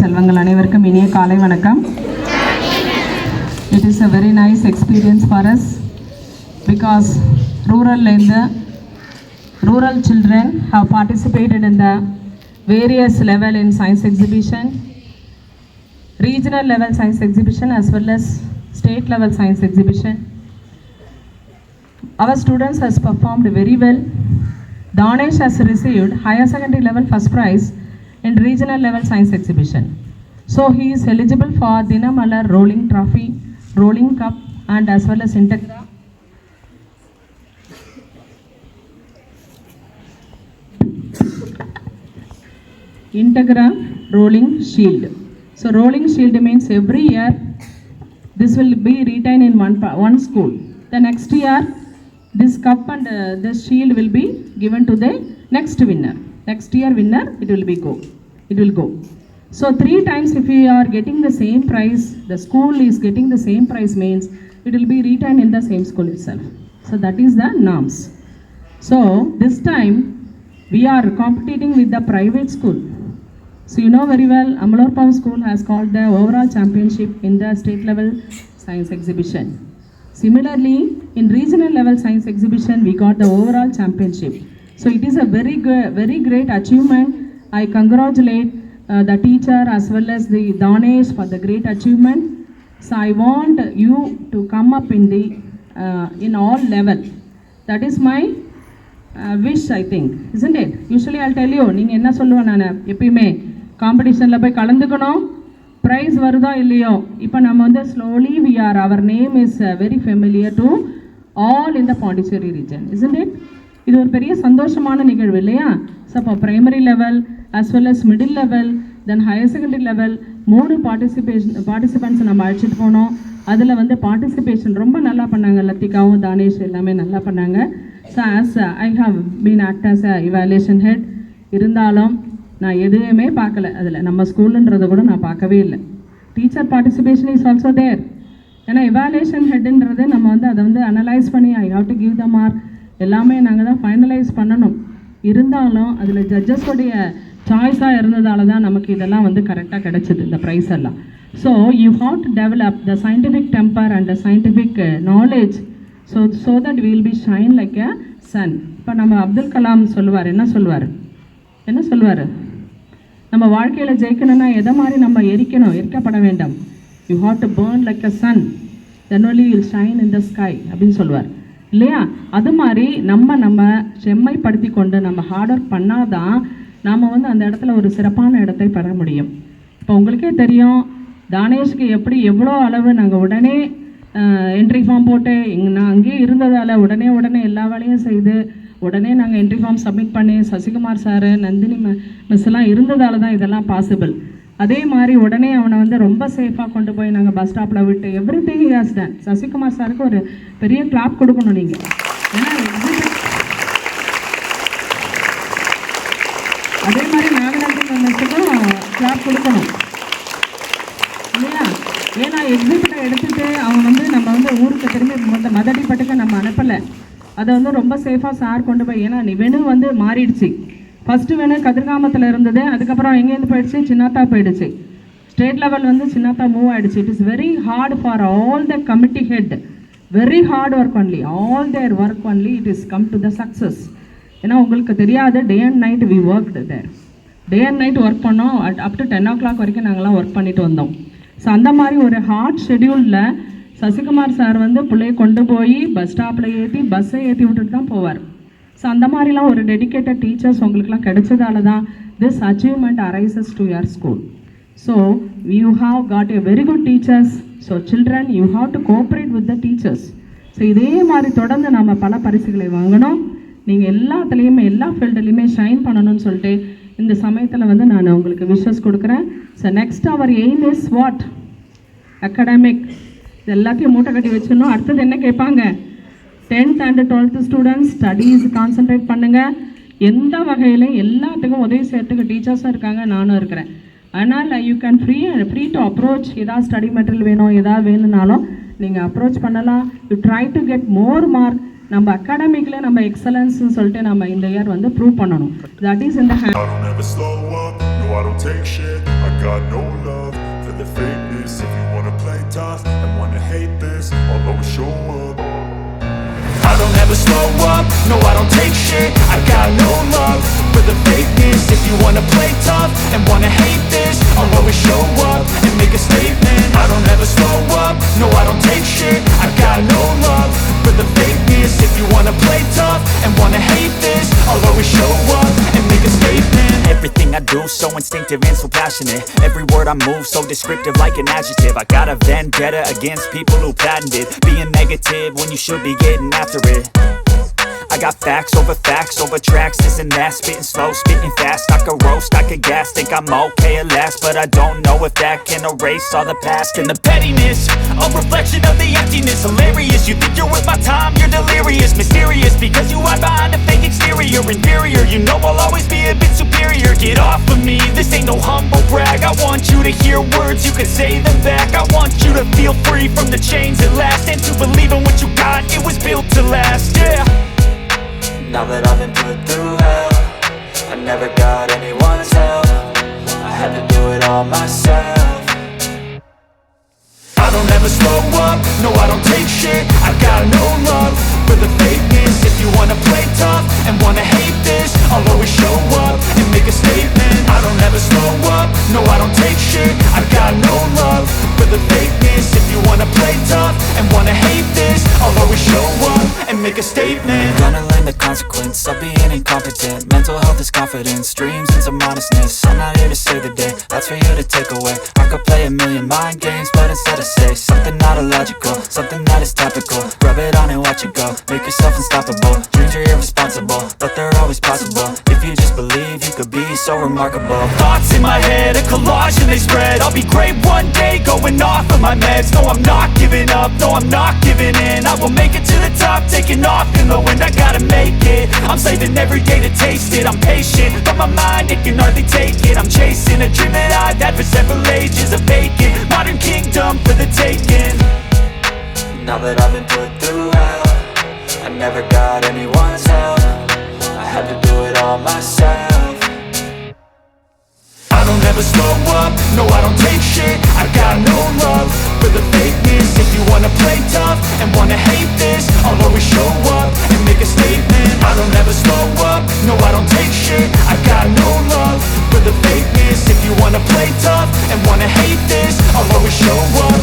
செல்வங்கள் அனைவருக்கும் இனிய காலை வணக்கம். It is a very nice experience for us because rural children have participated in the various level in science exhibition, regional level science exhibition as well as state level science exhibition. Our students has performed very well. Danesh has received higher secondary level first prize in regional level science exhibition. So he is eligible for Dinamalar rolling trophy, rolling cup and as well as Integra rolling shield. So rolling shield means every year this will be retained in one school. The next year this cup and this shield will be given to the next winner. Next year winner it will go. So 3 times if we are getting the same prize, the school is getting the same prize means it will be retained in the same school itself. So that is the norms. So this time we are competing with the private school. So you know very well Amalorpav school has called the overall championship in the state level science exhibition. Similarly in regional level science exhibition we got the overall championship. So it is a very great achievement. I congratulate the teacher as well as the Danesh for the great achievement. So I want you to come up in all level. That is my wish, I think, isn't it? Usually I'll tell you, நீங்க என்ன சொல்லுவேன் நான் எப்பயுமே காம்படிஷனில் போய் கலந்துக்கணும், price வருதோ இல்லையோ. இப்போ நம்ம வந்து slowly our name is very familiar to all in the Pondicherry region, isn't it? இது ஒரு பெரிய சந்தோஷமான நிகழ்வு இல்லையா? ஸோ அப்போ primary level as well as middle level then higher secondary level 3 participants நம்ம அழைச்சிட்டு போனோம். அதில் வந்து பார்ட்டிசிபேஷன் ரொம்ப நல்லா பண்ணாங்க. லத்திகாவும் தானேஷ் எல்லாமே நல்லா பண்ணாங்க. So as I have been act as a evaluation head, இருந்தாலும் நான் எதுவுமே பார்க்கல. அதில் நம்ம ஸ்கூலுன்றதை கூட நான் பார்க்கவே இல்லை. Teacher participation is also there. ஏன்னா எவாலுவேஷன் ஹெட்டுன்றது நம்ம வந்து அதை வந்து அனலைஸ் பண்ணி I have to give the mark எல்லாமே நாங்கள் தான் ஃபைனலைஸ் பண்ணணும். இருந்தாலும் அதில் ஜட்ஜஸோடைய சாய்ஸாக இருந்ததால தான் நமக்கு இதெல்லாம் வந்து கரெக்டாக கிடச்சிது இந்த ப்ரைஸ் எல்லாம். So you have to develop the scientific temper and the scientific knowledge so that will be shine like a Sun. இப்போ நம்ம அப்துல் கலாம் சொல்லுவார், என்ன சொல்லுவார், நம்ம வாழ்க்கையில் ஜெயிக்கணும்னா எதை மாதிரி நம்ம எரிக்கப்பட வேண்டாம். You have to burn like a sun, then only will shine in the sky அப்படின்னு சொல்லுவார் இல்லையா? அது மாதிரி நம்ம செம்மைப்படுத்தி கொண்டு நம்ம ஹார்ட் ஒர்க் பண்ணாதான் நாம் வந்து அந்த இடத்துல ஒரு சிறப்பான இடத்தை பெற முடியும். இப்போ உங்களுக்கே தெரியும் தானேஷ்க்கு எவ்வளோ அளவு நாங்கள் உடனே என்ட்ரி ஃபார்ம் போட்டு நான் அங்கேயே இருந்ததால் உடனே எல்லா வேலையும் செய்து உடனே நாங்கள் என்ட்ரி ஃபார்ம் சப்மிட் பண்ணி சசிகுமார் சார் நந்தினி மிஸ்லாம் இருந்ததால தான் இதெல்லாம் பாசிபிள். அதே மாதிரி உடனே அவனை வந்து ரொம்ப சேஃபாக கொண்டு போய் நாங்கள் பஸ் ஸ்டாப்பில் விட்டு everything he has done. Sasikumar சாருக்கு ஒரு பெரிய கிளாப் கொடுக்கணும் நீங்கள். ஏன்னா அதே மாதிரி நாகநந்தினி மிஸ்ஸுக்கும் கிளாப் கொடுக்கணும் இல்லையா? ஏன்னா எக்ஸிபிட்டை எடுத்துகிட்டு அவன் வந்து நம்ம வந்து ஊருக்கு திரும்பி மதடிப்பட்டுக்க நம்ம அனுப்பலை. அதை வந்து ரொம்ப சேஃபாக சார் கொண்டு போய், ஏன்னா வெனு வந்து மாறிடுச்சு. ஃபஸ்ட்டு வெனு கதிர்காமத்தில் இருந்தது, அதுக்கப்புறம் எங்கேருந்து போயிடுச்சு, சின்னாத்தா போயிடுச்சு. ஸ்டேட் லெவல் வந்து சின்னாத்தா மூவ் ஆகிடுச்சு. It is very hard for all the committee head, very hard work only, all their work only it is come to the success. ஏன்னா உங்களுக்கு தெரியாது, day and night we work there, day and night work பண்ணோம். Up to 10 o'clock வரைக்கும் நாங்கள்லாம் work பண்ணிட்டு வந்தோம். So அந்த மாதிரி ஒரு ஹார்ட் ஷெடியூலில் சசிகுமார் சார் வந்து பிள்ளையை கொண்டு போய் பஸ் ஸ்டாப்பில் பஸ்ஸை ஏற்றி விட்டுட்டு தான் போவார். ஸோ அந்த மாதிரிலாம் ஒரு டெடிக்கேட்டட் டீச்சர்ஸ் உங்களுக்குலாம் கிடைச்சதால தான் this achievement arises to your school. So you have got a very good teachers. So children you have to cooperate with the teachers. So இதே மாதிரி தொடர்ந்து நம்ம பல பரிசுகளை வாங்கணும். நீங்கள் எல்லாத்துலேயுமே எல்லா ஃபீல்டுலேயுமே ஷைன் பண்ணணும்னு சொல்லிட்டு இந்த சமயத்தில் வந்து நான் உங்களுக்கு விஷஸ் கொடுக்குறேன். So next our aim is what? Academic. இது எல்லாத்தையும் மூட்டை கட்டி வச்சிடணும். அடுத்தது என்ன கேட்பாங்க? 10th and 12th students studies concentrate பண்ணுங்கள். எந்த வகையிலும் எல்லாத்துக்கும் உதவி செய்யறதுக்கு டீச்சர்ஸும் இருக்காங்க, நானும் இருக்கிறேன். அதனால் you can free to approach. ஏதாவது ஸ்டடி மெட்டீரியல் வேணும், ஏதாவது வேணும்னாலும் நீங்கள் அப்ரோச் பண்ணலாம். You try to get more mark. நம்ம அகாடமிக்கில் நம்ம எக்ஸலன்ஸ்னு சொல்லிட்டு நம்ம இந்த இயர் வந்து ப்ரூவ் பண்ணணும். That is in the hand. got no love for the fakeness. If you wanna play tough and wanna hate this, I'll always show up. I don't ever slow up, no I don't take shit. I got no love for the fakeness. If you wanna play tough and wanna hate this, I'll always show up and make a statement. I don't ever slow up, no I don't take shit. I got no love for the fakeness. If you wanna play tough and wanna hate this, I'll always show up and make a statement. Everything I do so instinctive and so passionate. Every word I move so descriptive like an adjective. I got a vendetta against people who patented being negative when you should be getting after it. I got facts over tracks, this and that. Spitting slow, spitting fast. I could roast, I could gas. Think I'm okay at last, but I don't know if that can erase all the past. And the pettiness, a reflection of the emptiness. Hilarious, you think you're worth my time, you're delirious. Mysterious, because you hide behind a fake exterior. Inferior, you know I'll always be a bit superior. Get off of me, this ain't no humble brag. I want you to hear words, you can say them back. I want you to feel free from the chains at last, and to believe in what you got, it was built to last, yeah. Now that I've been put through hell, I never got anyone's help. I had to do it all myself. I don't ever slow up, no I don't take shit. I got no love for the fakeness. If you wanna play tough and wanna hate this, I'll always show up and make a statement. I don't ever slow up, no I don't take shit. I got no love for the fakeness. If you wanna play tough and wanna hate this, I'll always show up and make a statement. Gonna learn the consequence of being incompetent. Mental health is confidence, dreams into modestness. I'm not here to save the day, that's for you to take away. I could play a million mind games, but instead I say something not illogical, something that is topical. Rub it on and watch it go, make yourself unstoppable. Dreams are irresponsible, but they're always possible. If you just believe, you could be so remarkable. Thoughts in my head, a collage and they spread. I'll be great one day, going off of my meds. No, I'm not giving up, no, I'm not giving in. I will make it to the top, taking off in the wind. I gotta make it, I'm saving every day to taste it. I'm patient, but my mind, it can hardly take it. I'm chasing a dream that I've had for several ages. A vacant, modern kingdom for the taking. Now that I've been put through hell, I never got anyone's help. I had to do it all myself. I don't ever slow up, no I don't take shit. I got no love for the fakeness. If you wanna play tough and wanna hate this, I'll always show up and make a statement. I don't ever slow up, no I don't take shit. I got no love for the fakeness. If you wanna play tough and wanna hate this, I'll always show up